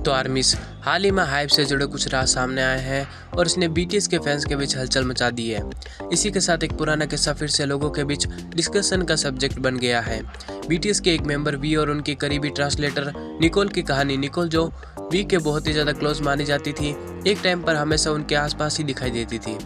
तो आर्मीज हाल ही में हाइप से जुड़े कुछ राज सामने आए हैं और इसने बीटीएस के फैंस के बीच हलचल मचा दी है। इसी के साथ एक पुराना किस्सा फिर से लोगों के बीच डिस्कशन का सब्जेक्ट बन गया है। बीटीएस के एक मेंबर वी और उनकी करीबी ट्रांसलेटर निकोल की कहानी। निकोल जो वी के बहुत ही ज़्यादा क्लोज मानी जाती थी, एक टाइम पर हमेशा उनके आसपास ही दिखाई देती थी।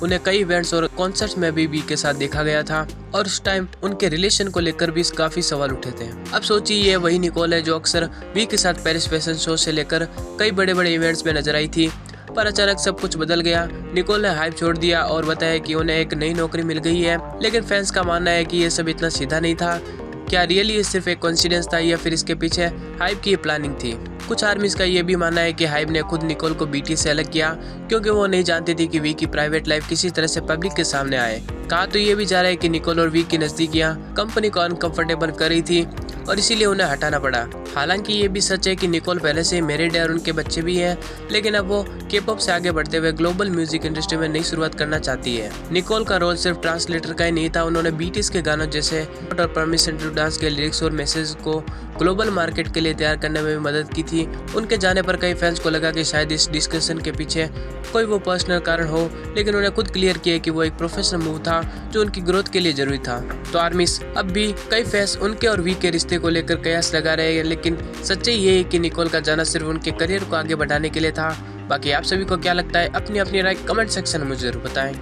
उन्हें कई इवेंट्स और कॉन्सर्ट्स में भी वी के साथ देखा गया था और उस टाइम उनके रिलेशन को लेकर भी काफ़ी सवाल उठे थे। अब सोचिए ये वही निकोल है जो अक्सर वी के साथ पेरिस फैशन शो से लेकर कई बड़े बड़े इवेंट्स में नजर आई थी, पर अचानक सब कुछ बदल गया। निकोल ने हाइप छोड़ दिया और बताया कि उन्हें एक नई नौकरी मिल गई है, लेकिन फैंस का मानना है कि ये सब इतना सीधा नहीं था। क्या रियली ये सिर्फ एक कोइंसिडेंस था या फिर इसके पीछे हाइप की प्लानिंग थी? कुछ आर्मीज का ये भी मानना है कि हाइप ने खुद निकोल को बीटीएस से अलग किया क्योंकि वो नहीं जानती थी कि वी की प्राइवेट लाइफ किसी तरह से पब्लिक के सामने आए। कहा तो ये भी जा रहा है कि निकोल और वी की नज़दीकियां कंपनी को अनकंफर्टेबल कर रही थी और इसीलिए उन्हें हटाना पड़ा। हालांकि ये भी सच है कि निकोल पहले से ही मैरिड है और उनके बच्चे भी हैं, लेकिन अब वो के-पॉप से आगे बढ़ते हुए ग्लोबल म्यूजिक इंडस्ट्री में नई शुरुआत करना चाहती है। निकोल का रोल सिर्फ ट्रांसलेटर का ही नहीं था, उन्होंने बीटीएस के गानों जैसे और परमिशन टू डांस के लिरिक्स और मैसेज को ग्लोबल मार्केट के लिए तैयार करने में भी मदद की थी। उनके जाने पर कई फैंस को लगा कि शायद इस डिस्कशन के पीछे कोई वो पर्सनल कारण हो, लेकिन उन्हें खुद क्लियर किया कि वो एक प्रोफेशनल मूव था जो उनकी ग्रोथ के लिए जरूरी था। तो आर्मीज अब भी कई फैंस उनके और वी के रिश्ते को लेकर कयास लगा रहे हैं, लेकिन सच्चाई ये है कि निकोल का जाना सिर्फ उनके करियर को आगे बढ़ाने के लिए था। बाकी आप सभी को क्या लगता है? अपनी अपनी राय कमेंट सेक्शन में मुझे जरूर बताएं।